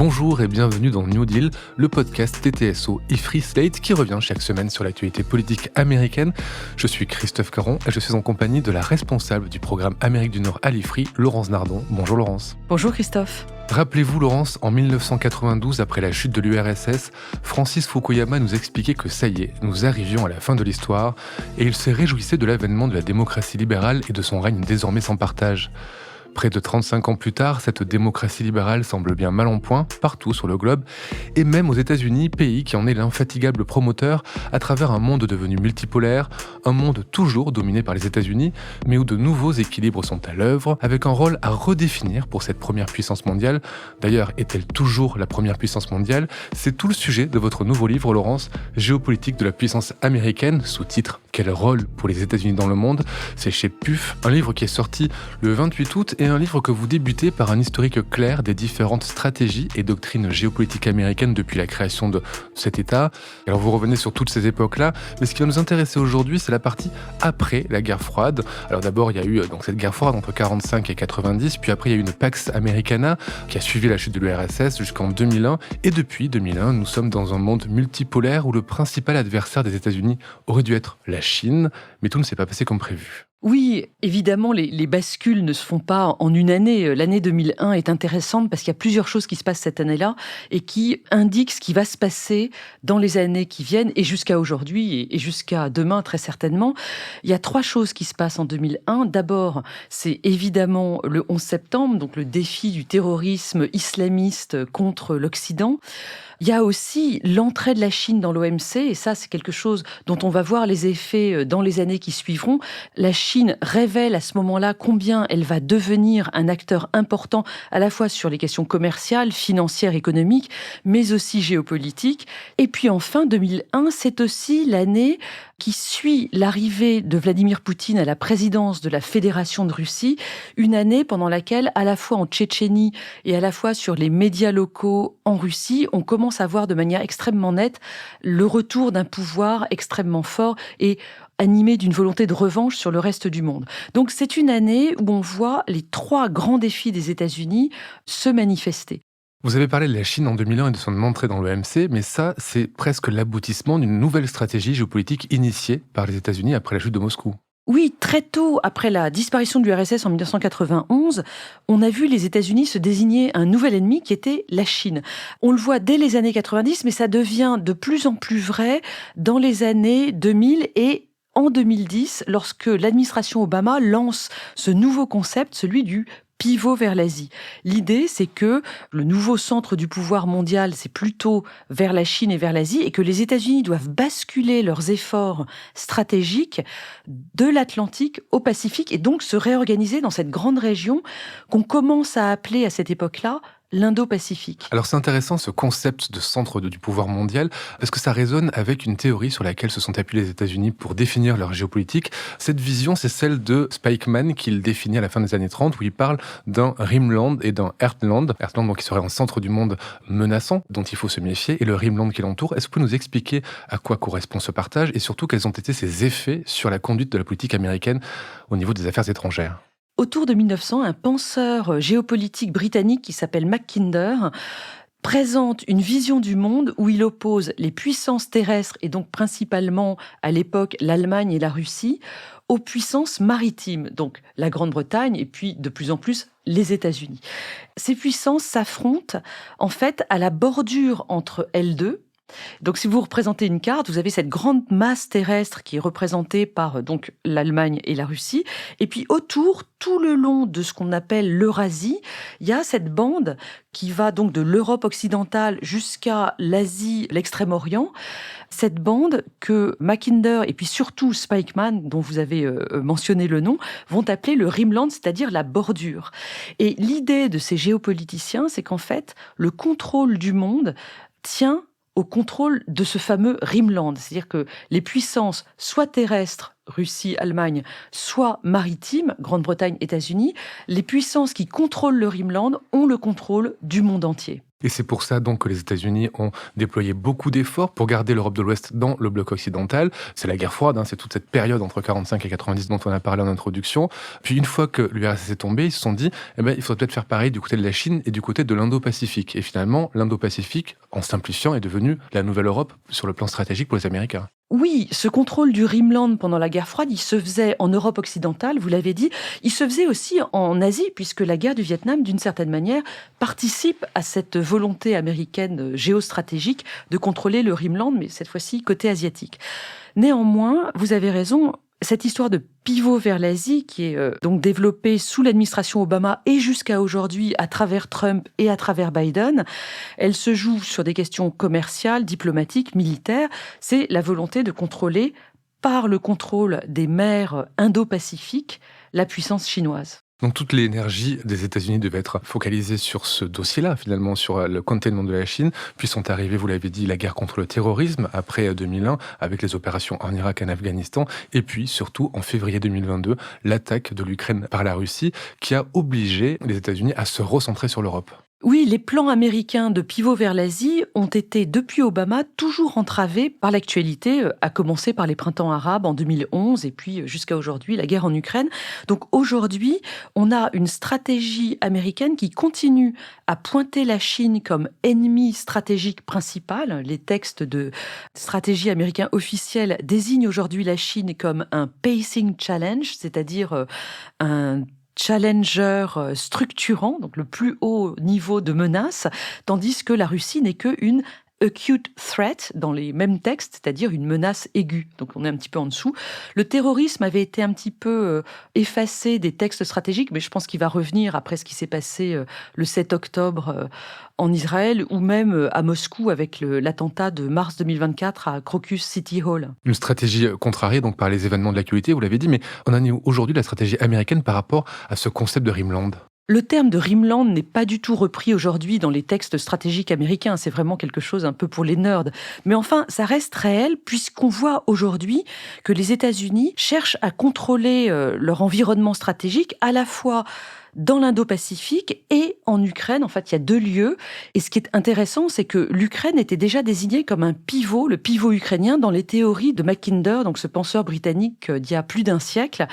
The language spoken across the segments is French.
Bonjour et bienvenue dans New Deal, le podcast TTSO et Free Slate qui revient chaque semaine sur l'actualité politique américaine. Je suis Christophe Caron et je suis en compagnie de la responsable du programme Amérique du Nord à l'IFRI, Laurence Nardon. Bonjour Laurence. Bonjour Christophe. Rappelez-vous Laurence, en 1992, après la chute de l'URSS, Francis Fukuyama nous expliquait que ça y est, nous arrivions à la fin de l'histoire et il se réjouissait de l'avènement de la démocratie libérale et de son règne désormais sans partage. Près de 35 ans plus tard, cette démocratie libérale semble bien mal en point, partout sur le globe, et même aux États-Unis, pays qui en est l'infatigable promoteur à travers un monde devenu multipolaire, un monde toujours dominé par les États-Unis, mais où de nouveaux équilibres sont à l'œuvre, avec un rôle à redéfinir pour cette première puissance mondiale. D'ailleurs, est-elle toujours la première puissance mondiale ? C'est tout le sujet de votre nouveau livre, Laurence, Géopolitique de la puissance américaine, sous-titre « Quel rôle pour les États-Unis dans le monde ?» C'est chez PUF, un livre qui est sorti le 28 août et un livre que vous débutez par un historique clair des différentes stratégies et doctrines géopolitiques américaines depuis la création de cet État. Alors vous revenez sur toutes ces époques-là, mais ce qui va nous intéresser aujourd'hui, c'est la partie après la guerre froide. Alors d'abord, il y a eu donc cette guerre froide entre 45 et 90, puis après il y a eu une Pax Americana qui a suivi la chute de l'URSS jusqu'en 2001, et depuis 2001, nous sommes dans un monde multipolaire où le principal adversaire des États-Unis aurait dû être la Chine, mais tout ne s'est pas passé comme prévu. Oui, évidemment, les bascules ne se font pas en une année. L'année 2001 est intéressante parce qu'il y a plusieurs choses qui se passent cette année-là et qui indiquent ce qui va se passer dans les années qui viennent et jusqu'à aujourd'hui et jusqu'à demain très certainement. Il y a trois choses qui se passent en 2001. D'abord, c'est évidemment le 11 septembre, donc le défi du terrorisme islamiste contre l'Occident. Il y a aussi l'entrée de la Chine dans l'OMC, et ça, c'est quelque chose dont on va voir les effets dans les années qui suivront. La Chine révèle à ce moment-là combien elle va devenir un acteur important, à la fois sur les questions commerciales, financières, économiques, mais aussi géopolitiques. Et puis enfin, 2001, c'est aussi l'année qui suit l'arrivée de Vladimir Poutine à la présidence de la Fédération de Russie, une année pendant laquelle, à la fois en Tchétchénie et à la fois sur les médias locaux en Russie, on commence à voir de manière extrêmement nette le retour d'un pouvoir extrêmement fort et animé d'une volonté de revanche sur le reste du monde. Donc c'est une année où on voit les trois grands défis des États-Unis se manifester. Vous avez parlé de la Chine en 2001 et de son entrée dans l'OMC, mais ça, c'est presque l'aboutissement d'une nouvelle stratégie géopolitique initiée par les États-Unis après la chute de Moscou. Oui, très tôt après la disparition de l'URSS en 1991, on a vu les États-Unis se désigner un nouvel ennemi qui était la Chine. On le voit dès les années 90, mais ça devient de plus en plus vrai dans les années 2000 et en 2010, lorsque l'administration Obama lance ce nouveau concept, celui du pivot vers l'Asie. L'idée, c'est que le nouveau centre du pouvoir mondial, c'est plutôt vers la Chine et vers l'Asie, et que les États-Unis doivent basculer leurs efforts stratégiques de l'Atlantique au Pacifique, et donc se réorganiser dans cette grande région qu'on commence à appeler à cette époque-là l'Indo-Pacifique. Alors c'est intéressant ce concept de centre du pouvoir mondial, parce que ça résonne avec une théorie sur laquelle se sont appuyés les États-Unis pour définir leur géopolitique. Cette vision, c'est celle de Spykman qu'il définit à la fin des années 30, où il parle d'un Rimland et d'un Heartland. Heartland, donc, qui serait un centre du monde menaçant, dont il faut se méfier, et le Rimland qui l'entoure. Est-ce que vous pouvez nous expliquer à quoi correspond ce partage, et surtout quels ont été ses effets sur la conduite de la politique américaine au niveau des affaires étrangères ? Autour de 1900, un penseur géopolitique britannique qui s'appelle Mackinder présente une vision du monde où il oppose les puissances terrestres, et donc principalement à l'époque l'Allemagne et la Russie, aux puissances maritimes, donc la Grande-Bretagne et puis de plus en plus les États-Unis. Ces puissances s'affrontent en fait à la bordure entre elles deux. Donc, si vous représentez une carte, vous avez cette grande masse terrestre qui est représentée par donc l'Allemagne et la Russie. Et puis autour, tout le long de ce qu'on appelle l'Eurasie, il y a cette bande qui va donc de l'Europe occidentale jusqu'à l'Asie, l'Extrême-Orient. Cette bande que Mackinder et puis surtout Spykman, dont vous avez mentionné le nom, vont appeler le Rimland, c'est-à-dire la bordure. Et l'idée de ces géopoliticiens, c'est qu'en fait, le contrôle du monde tient au contrôle de ce fameux Rimland, c'est-à-dire que les puissances, soit terrestres, Russie, Allemagne, soit maritimes, Grande-Bretagne, États-Unis, les puissances qui contrôlent le Rimland ont le contrôle du monde entier. Et c'est pour ça donc que les États-Unis ont déployé beaucoup d'efforts pour garder l'Europe de l'Ouest dans le bloc occidental. C'est la guerre froide, c'est toute cette période entre 45 et 90 dont on a parlé en introduction. Puis une fois que l'URSS est tombée, ils se sont dit il faudrait peut-être faire pareil du côté de la Chine et du côté de l'Indo-Pacifique. Et finalement, l'Indo-Pacifique, en simplifiant, est devenue la nouvelle Europe sur le plan stratégique pour les Américains. Oui, ce contrôle du Rimland pendant la guerre froide, il se faisait en Europe occidentale, vous l'avez dit, il se faisait aussi en Asie, puisque la guerre du Vietnam, d'une certaine manière, participe à cette volonté américaine géostratégique de contrôler le Rimland, mais cette fois-ci côté asiatique. Néanmoins, vous avez raison, cette histoire de pivot vers l'Asie, qui est donc développée sous l'administration Obama et jusqu'à aujourd'hui à travers Trump et à travers Biden, elle se joue sur des questions commerciales, diplomatiques, militaires. C'est la volonté de contrôler, par le contrôle des mers Indo-Pacifiques, la puissance chinoise. Donc toute l'énergie des États-Unis devait être focalisée sur ce dossier-là, finalement, sur le containment de la Chine. Puis sont arrivés, vous l'avez dit, la guerre contre le terrorisme après 2001, avec les opérations en Irak et en Afghanistan. Et puis, surtout, en février 2022, l'attaque de l'Ukraine par la Russie, qui a obligé les États-Unis à se recentrer sur l'Europe. Oui, les plans américains de pivot vers l'Asie ont été, depuis Obama, toujours entravés par l'actualité, à commencer par les printemps arabes en 2011 et puis jusqu'à aujourd'hui, la guerre en Ukraine. Donc aujourd'hui, on a une stratégie américaine qui continue à pointer la Chine comme ennemi stratégique principal. Les textes de stratégie américaine officielle désignent aujourd'hui la Chine comme un pacing challenge, c'est-à-dire un challenger structurant, donc le plus haut niveau de menace, tandis que la Russie n'est qu'une acute threat dans les mêmes textes, c'est-à-dire une menace aiguë. Donc on est un petit peu en dessous. Le terrorisme avait été un petit peu effacé des textes stratégiques, mais je pense qu'il va revenir après ce qui s'est passé le 7 octobre en Israël ou même à Moscou avec l'attentat de mars 2024 à Crocus City Hall. Une stratégie contrariée donc par les événements de l'actualité, vous l'avez dit, mais on en est aujourd'hui la stratégie américaine par rapport à ce concept de Rimland? Le terme de Rimland n'est pas du tout repris aujourd'hui dans les textes stratégiques américains. C'est vraiment quelque chose un peu pour les nerds. Mais enfin, ça reste réel puisqu'on voit aujourd'hui que les États-Unis cherchent à contrôler leur environnement stratégique à la fois dans l'Indo-Pacifique et en Ukraine. En fait, il y a deux lieux. Et ce qui est intéressant, c'est que l'Ukraine était déjà désignée comme un pivot, le pivot ukrainien, dans les théories de Mackinder, donc ce penseur britannique d'il y a plus d'un siècle.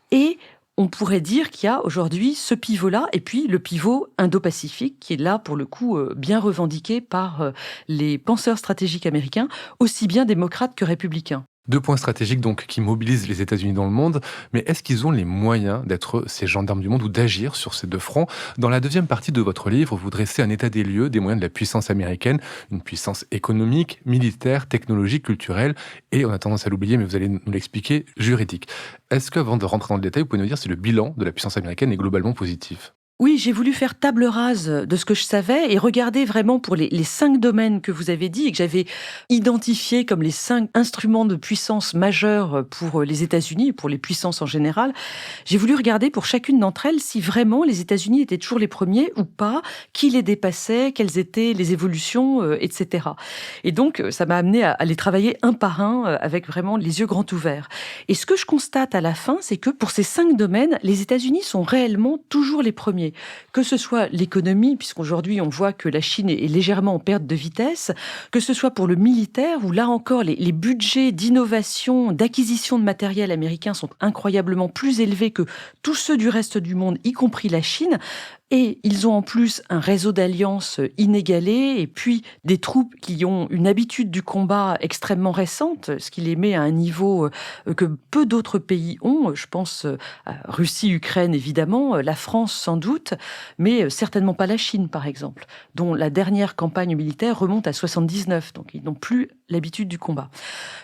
Et on pourrait dire qu'il y a aujourd'hui ce pivot-là et puis le pivot Indo-Pacifique qui est là, pour le coup, bien revendiqué par les penseurs stratégiques américains, aussi bien démocrates que républicains. Deux points stratégiques donc qui mobilisent les États-Unis dans le monde, mais est-ce qu'ils ont les moyens d'être ces gendarmes du monde ou d'agir sur ces deux fronts? Dans la deuxième partie de votre livre, vous dressez un état des lieux des moyens de la puissance américaine, une puissance économique, militaire, technologique, culturelle et, on a tendance à l'oublier, mais vous allez nous l'expliquer, juridique. Est-ce qu'avant de rentrer dans le détail, vous pouvez nous dire si le bilan de la puissance américaine est globalement positif? Oui, j'ai voulu faire table rase de ce que je savais et regarder vraiment pour les 5 domaines que vous avez dit et que j'avais identifiés comme les 5 instruments de puissance majeurs pour les États-Unis, pour les puissances en général. J'ai voulu regarder pour chacune d'entre elles si vraiment les États-Unis étaient toujours les premiers ou pas, qui les dépassait, quelles étaient les évolutions, etc. Et donc, ça m'a amené à les travailler un par un avec vraiment les yeux grands ouverts. Et ce que je constate à la fin, c'est que pour ces 5 domaines, les États-Unis sont réellement toujours les premiers. Que ce soit l'économie, puisqu'aujourd'hui on voit que la Chine est légèrement en perte de vitesse, que ce soit pour le militaire, où là encore les budgets d'innovation, d'acquisition de matériel américains sont incroyablement plus élevés que tous ceux du reste du monde, y compris la Chine. Et ils ont en plus un réseau d'alliances inégalé et puis des troupes qui ont une habitude du combat extrêmement récente, ce qui les met à un niveau que peu d'autres pays ont. Je pense à Russie, Ukraine évidemment, la France sans doute, mais certainement pas la Chine par exemple, dont la dernière campagne militaire remonte à 79, donc ils n'ont plus l'habitude du combat.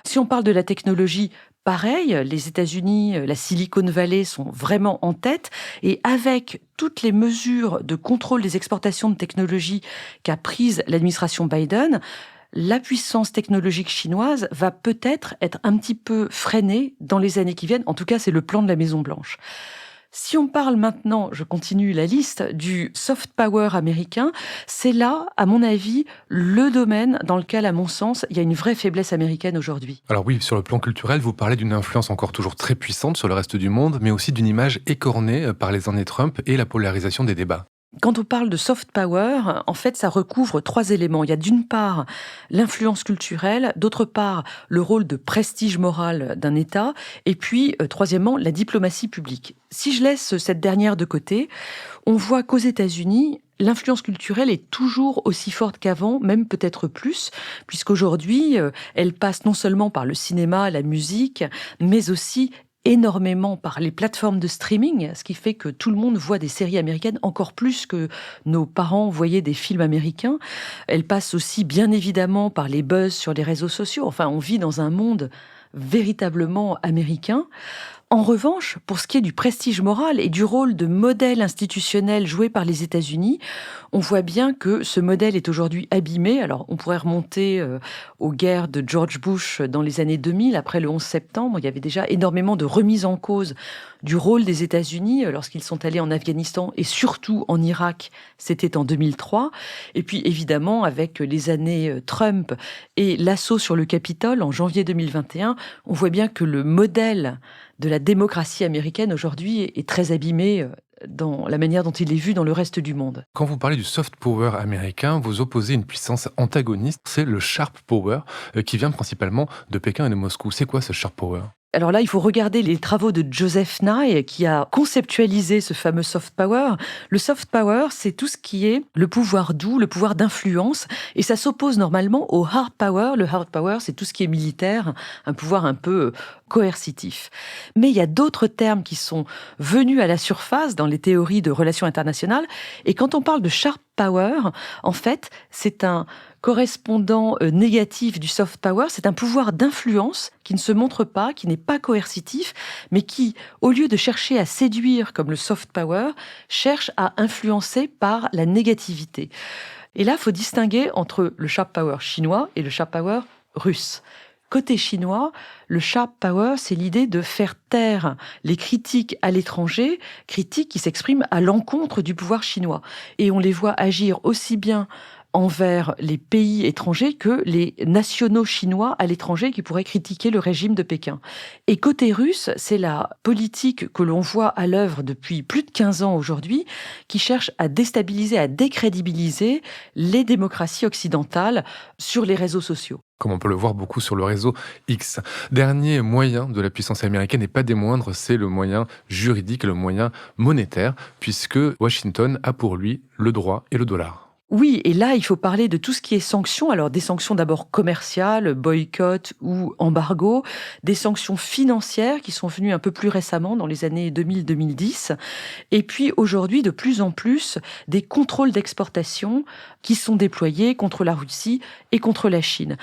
Si on parle de la technologie, pareil, les États-Unis, la Silicon Valley sont vraiment en tête et avec toutes les mesures de contrôle des exportations de technologies qu'a prises l'administration Biden, la puissance technologique chinoise va peut-être être un petit peu freinée dans les années qui viennent. En tout cas, c'est le plan de la Maison-Blanche. Si on parle maintenant, je continue la liste, du soft power américain, c'est là, à mon avis, le domaine dans lequel, à mon sens, il y a une vraie faiblesse américaine aujourd'hui. Alors oui, sur le plan culturel, vous parlez d'une influence encore toujours très puissante sur le reste du monde, mais aussi d'une image écornée par les années Trump et la polarisation des débats. Quand on parle de soft power, en fait, ça recouvre 3 éléments. Il y a d'une part l'influence culturelle, d'autre part le rôle de prestige moral d'un État, et puis troisièmement la diplomatie publique. Si je laisse cette dernière de côté, on voit qu'aux États-Unis, l'influence culturelle est toujours aussi forte qu'avant, même peut-être plus, puisqu'aujourd'hui, elle passe non seulement par le cinéma, la musique, mais aussi énormément par les plateformes de streaming, ce qui fait que tout le monde voit des séries américaines encore plus que nos parents voyaient des films américains. Elle passe aussi bien évidemment par les buzz sur les réseaux sociaux. Enfin, on vit dans un monde véritablement américain. En revanche, pour ce qui est du prestige moral et du rôle de modèle institutionnel joué par les États-Unis, on voit bien que ce modèle est aujourd'hui abîmé. Alors, on pourrait remonter aux guerres de George Bush dans les années 2000, après le 11 septembre. Il y avait déjà énormément de remises en cause du rôle des États-Unis lorsqu'ils sont allés en Afghanistan et surtout en Irak, c'était en 2003. Et puis, évidemment, avec les années Trump et l'assaut sur le Capitole en janvier 2021, on voit bien que le modèle de la démocratie américaine aujourd'hui est très abîmé dans la manière dont il est vu dans le reste du monde. Quand vous parlez du soft power américain, vous opposez une puissance antagoniste, c'est le sharp power, qui vient principalement de Pékin et de Moscou. C'est quoi ce sharp power ? Alors là, il faut regarder les travaux de Joseph Nye qui a conceptualisé ce fameux soft power. Le soft power, c'est tout ce qui est le pouvoir doux, le pouvoir d'influence, et ça s'oppose normalement au hard power. Le hard power, c'est tout ce qui est militaire, un pouvoir un peu coercitif. Mais il y a d'autres termes qui sont venus à la surface dans les théories de relations internationales, et quand on parle de sharp power, en fait, c'est un correspondant négatif du soft power, c'est un pouvoir d'influence qui ne se montre pas, qui n'est pas coercitif, mais qui, au lieu de chercher à séduire comme le soft power, cherche à influencer par la négativité. Et là, il faut distinguer entre le sharp power chinois et le sharp power russe. Côté chinois, le sharp power, c'est l'idée de faire taire les critiques à l'étranger, critiques qui s'expriment à l'encontre du pouvoir chinois. Et on les voit agir aussi bien envers les pays étrangers que les nationaux chinois à l'étranger qui pourraient critiquer le régime de Pékin. Et côté russe, c'est la politique que l'on voit à l'œuvre depuis plus de 15 ans aujourd'hui, qui cherche à déstabiliser, à décrédibiliser les démocraties occidentales sur les réseaux sociaux. Comme on peut le voir beaucoup sur le réseau X. Dernier moyen de la puissance américaine, et pas des moindres, c'est le moyen juridique, le moyen monétaire, puisque Washington a pour lui le droit et le dollar. Oui, et là, il faut parler de tout ce qui est sanctions. Alors, des sanctions d'abord commerciales, boycott ou embargo, des sanctions financières qui sont venues un peu plus récemment, dans les années 2000-2010, et puis aujourd'hui, de plus en plus, des contrôles d'exportation qui sont déployés contre la Russie et contre la Chine.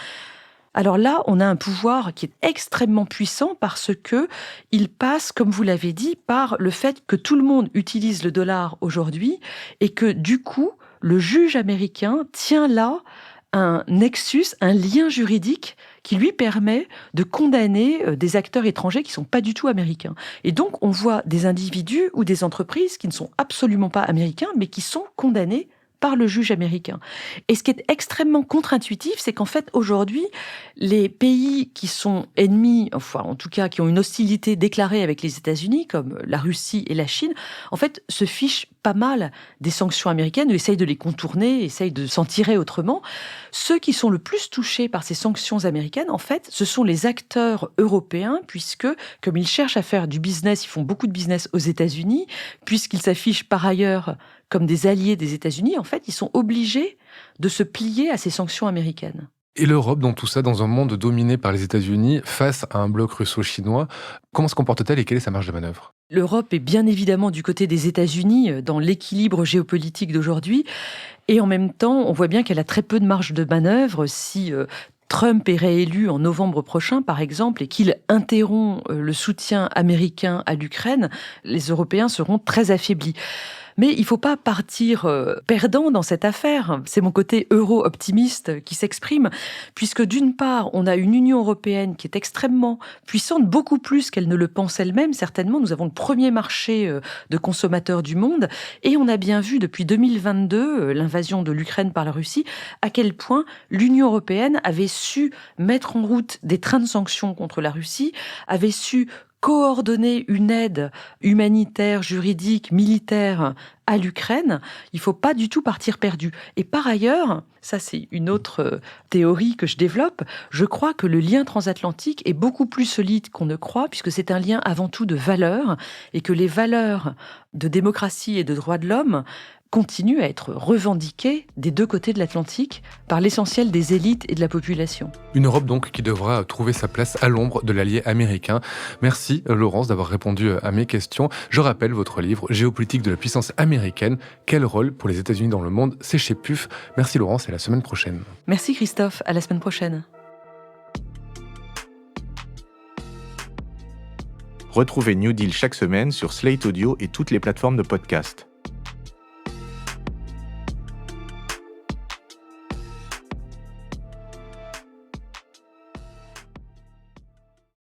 Alors là, on a un pouvoir qui est extrêmement puissant parce que il passe, comme vous l'avez dit, par le fait que tout le monde utilise le dollar aujourd'hui et que du coup, le juge américain tient là un nexus, un lien juridique qui lui permet de condamner des acteurs étrangers qui ne sont pas du tout américains. Et donc, on voit des individus ou des entreprises qui ne sont absolument pas américains, mais qui sont condamnés par le juge américain. Et ce qui est extrêmement contre-intuitif, c'est qu'en fait, aujourd'hui, les pays qui sont ennemis, enfin, en tout cas, qui ont une hostilité déclarée avec les États-Unis, comme la Russie et la Chine, en fait, se fichent pas mal des sanctions américaines, ou essayent de les contourner, essayent de s'en tirer autrement. Ceux qui sont le plus touchés par ces sanctions américaines, en fait, ce sont les acteurs européens, puisque, comme ils cherchent à faire du business, ils font beaucoup de business aux États-Unis, puisqu'ils s'affichent par ailleurs comme des alliés des États-Unis, en fait, ils sont obligés de se plier à ces sanctions américaines. Et l'Europe, dans tout ça, dans un monde dominé par les États-Unis, face à un bloc russo-chinois, comment se comporte-t-elle et quelle est sa marge de manœuvre ? L'Europe est bien évidemment du côté des États-Unis dans l'équilibre géopolitique d'aujourd'hui. Et en même temps, on voit bien qu'elle a très peu de marge de manœuvre si Trump est réélu en novembre prochain, par exemple, et qu'il interrompt le soutien américain à l'Ukraine, les Européens seront très affaiblis. Mais il ne faut pas partir perdant dans cette affaire. C'est mon côté euro-optimiste qui s'exprime, puisque d'une part, on a une Union européenne qui est extrêmement puissante, beaucoup plus qu'elle ne le pense elle-même, certainement. Nous avons le premier marché de consommateurs du monde, et on a bien vu depuis 2022, l'invasion de l'Ukraine par la Russie, à quel point l'Union européenne avait su mettre en route des trains de sanctions contre la Russie, avait su coordonner une aide humanitaire, juridique, militaire à l'Ukraine, il ne faut pas du tout partir perdu. Et par ailleurs, ça c'est une autre théorie que je développe, je crois que le lien transatlantique est beaucoup plus solide qu'on ne croit, puisque c'est un lien avant tout de valeurs, et que les valeurs de démocratie et de droits de l'homme continue à être revendiquée des deux côtés de l'Atlantique par l'essentiel des élites et de la population. Une Europe donc qui devra trouver sa place à l'ombre de l'allié américain. Merci Laurence d'avoir répondu à mes questions. Je rappelle votre livre Géopolitique de la puissance américaine, quel rôle pour les États-Unis dans le monde, c'est chez PUF. Merci Laurence et à la semaine prochaine. Merci Christophe, à la semaine prochaine. Retrouvez New Deal chaque semaine sur Slate Audio et toutes les plateformes de podcast.